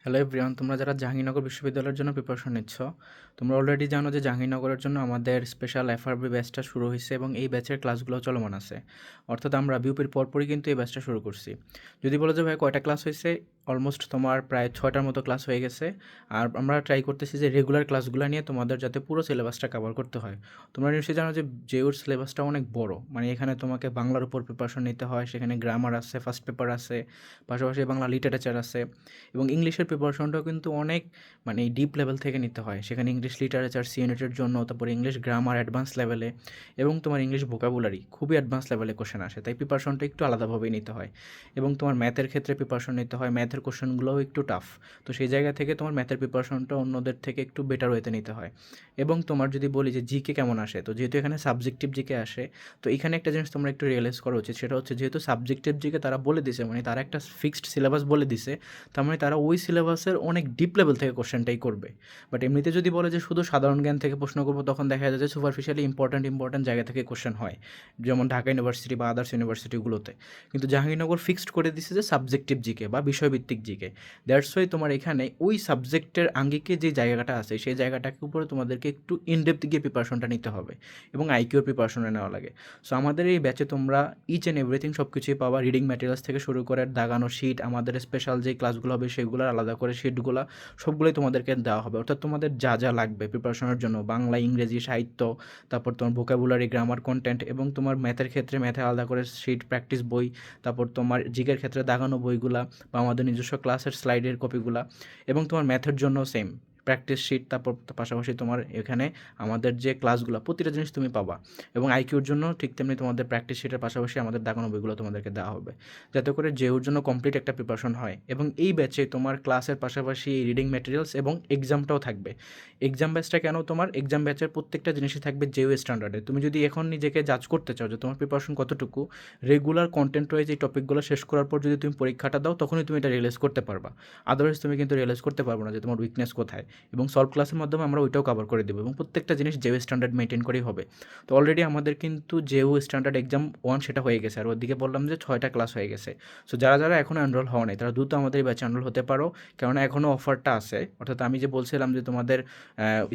Hello everyone, তোমরা যারা জাহাঙ্গীরনগর বিশ্ববিদ্যালয়ের জন্য প্রিপারেশন নিচ্ছ, তোমরা অলরেডি জানো যে জাহাঙ্গীরনগরের জন্য আমাদের স্পেশাল এফআরবি ব্যাচটা শুরু হয়েছে এবং এই ব্যাচের ক্লাসগুলো চলমান আছে। অর্থাৎ আমরা বিউপির পরপরই কিন্তু এই ব্যাচটা শুরু করছি। যদি বলো যে ভাই কয়টা ক্লাস হয়েছে, অলমোস্ট তোমার প্রায় 6টার মতো ক্লাস হয়ে গেছে। আর আমরা ট্রাই করতেছি যে রেগুলার ক্লাসগুলো নিয়ে তোমাদের যাতে পুরো সিলেবাসটা কভার করতে হয়। তোমরা নিশ্চয়ই জানো যে জেইউর সিলেবাসটা অনেক বড়, মানে এখানে তোমাকে বাংলার উপর প্রিপারেশন নিতে হয়, সেখানে গ্রামার আছে, ফার্স্ট পেপার আছে, পাশাপাশি বাংলা লিটারেচার আছে এবং ইংলিশের প্রিপারেশনটাও কিন্তু অনেক মানে ডিপ লেভেল থেকে নিতে হয়। সেখানে ইংলিশ লিটারেচার সি ইউনিটের জন্য, তারপরে ইংলিশ গ্রামার অ্যাডভান্স লেভেলে এবং তোমার ইংলিশ ভোকাবুলারি খুবই অ্যাডভান্স লেভেলে কোশ্চেন আসে, তাই প্রিপারেশনটা একটু আলাদাভাবেই নিতে হয়। এবং তোমার ম্যাথের ক্ষেত্রে প্রিপারেশন নিতে হয়, ম্যাথের কোশ্চেনগুলোও একটু টাফ। তো সেই জায়গা থেকে তোমার ম্যাথের প্রিপারেশনটা অন্যদের থেকে একটু বেটার ওয়েতে নিতে হয়। এবং তোমার যদি বলি যে জিকে কেমন আসে, তো যেহেতু এখানে সাবজেক্টিভ জিকে আসে, তো এখানে একটা জিনিস তোমরা একটু রিয়েলাইজ করা উচিত, সেটা হচ্ছে যেহেতু সাবজেক্টিভ জিকে তারা বলে দিছে, মানে তারা একটা ফিক্সড সিলেবাস বলে দিছে, তার মানে তারা ওই সিলেবাসের অনেক ডিপ লেভেল থেকে কোশ্চেনটাই করবে। বাট এমনিতে যদি বলে যে শুধু সাধারণ জ্ঞান থেকে প্রশ্ন করবো, তখন দেখা যায় যে সুপারফিশিয়ালি ইম্পর্ট্যান্ট জায়গা থেকে কোশ্চেন হয়, যেমন ঢাকা ইউনিভার্সিটি বা আদার্স ইউনিভার্সিটিগুলোতে। কিন্তু জাহাঙ্গীরনগর ফিক্সড করে দিচ্ছে যে সাবজেক্টিভ জিকে বা বিষয়ভিত্তিক জিকে। দ্যাটস ওয়াই তোমার এখানে ওই সাবজেক্টের আঙ্গিকে যে জায়গাটা আছে, সেই জায়গাটাকে উপরে তোমাদেরকে একটু ইনডেপথ গিয়ে প্রিপারেশনটা নিতে হবে এবং আইকিউর প্রিপারেশনে নেওয়া লাগে। সো আমাদের এই ব্যাচে তোমরা ইচ অ্যান্ড এভরিথিং সব কিছুই পাবা, রিডিং ম্যাটেরিয়ালস থেকে শুরু করে দাগানো শিট, আমাদের স্পেশাল যে ক্লাসগুলো হবে সেগুলোর আলাদা করে শিটগুলো সবগুলোই তোমাদেরকে দেওয়া হবে। অর্থাৎ তোমাদের যা যা লাগবে প্রিপারেশনের জন্য, বাংলা, ইংরেজি, সাহিত্য, তারপর তোমার ভোকাবুলারি, গ্রামার, কন্টেন্ট, এবং তোমার ম্যাথের ক্ষেত্রে ম্যাথে আলাদা করে শিট, প্র্যাকটিস বই, তারপর তোমার জিকের ক্ষেত্রে দাগানো বইগুলা বা আমাদের নিজস্ব ক্লাসের স্লাইডের কপিগুলা, এবং তোমার ম্যাথের জন্য সেম প্র্যাকটিস শিট। তারপর পাশাপাশি তোমার এখানে আমাদের যে ক্লাসগুলো প্রতিটা জিনিস তুমি পাবা। এবং আইকিউর জন্য ঠিক তেমনি তোমাদের প্র্যাকটিস শিটের পাশাপাশি আমাদের দাগানো বইগুলো তোমাদেরকে দেওয়া হবে, যাতে করে জেউর জন্য কমপ্লিট একটা প্রিপারেশন হয়। এবং এই ব্যাচে তোমার ক্লাসের পাশাপাশি রিডিং ম্যাটেরিয়ালস এবং এক্সামটাও থাকবে। এক্সাম ব্যাচটা কেন, তোমার এক্সাম ব্যাচের প্রত্যেকটা জিনিসই থাকবে জেইউ স্ট্যান্ডার্ডে। তুমি যদি এখন নিজেকে জাজ করতে চাও যে তোমার প্রিপারেশন কতটুকু, রেগুলার কন্টেন্ট ওয়াইজ এই টপিকগুলো শেষ করার পর যদি তুমি পরীক্ষাটা দাও, তখনই তুমি এটা রিয়েলাইজ করতে পারবা। আদারওয়াইজ তুমি কিন্তু রিয়েলাইজ করতে পারবো না যে তোমার উইকনেস কোথায়। এবং সলভ ক্লাসের মাধ্যমে আমরা ওইটাও কভার করে দেবো এবং প্রত্যেকটা জিনিস জেইউ স্ট্যান্ডার্ড মেনটেন করেই হবে। তো অলরেডি আমাদের কিন্তু জেইউ স্ট্যান্ডার্ড এক্সাম 1 সেটা হয়ে গেছে, আর ওদিকে বললাম যে 6টা ক্লাস হয়ে গেছে। সো যারা যারা এখনও এনরোল হওয়া নেই, তারা দ্রুত আমাদের এই ব্যাচে এনরোল হতে পারো, কেননা এখনও অফারটা আছে। অর্থাৎ আমি যে বলছিলাম যে তোমাদের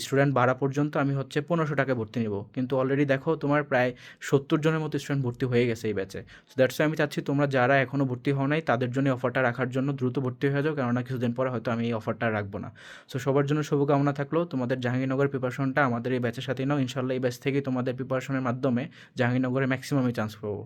স্টুডেন্ট বাড়া পর্যন্ত আমি হচ্ছে 1500 টাকায় ভর্তি নিব, কিন্তু অলরেডি দেখো তোমার প্রায় 70 জনের মতো স্টুডেন্ট ভর্তি হয়ে গেছে এই ব্যাচে। সো দ্যাটস আমি চাচ্ছি তোমরা যারা এখনও ভর্তি হও নাই, তাদের জন্য অফারটা রাখার জন্য দ্রুত ভর্তি হয়ে যাও, কেননা কিছুদিন পরে হয়তো আমি এই অফারটা রাখবো না। সো সবার জন্য শুভকামনা থাকলো। তোমাদের জাহাঙ্গীরনগর প্রিপারেশনটা আমাদের এই ব্যাচের সাথেই নাও, ইনশাল্লাহ এই ব্যাচ থেকেই তোমাদের প্রিপারেশনের মাধ্যমে জাহাঙ্গীরনগরে ম্যাক্সিমামই চান্স পাবো।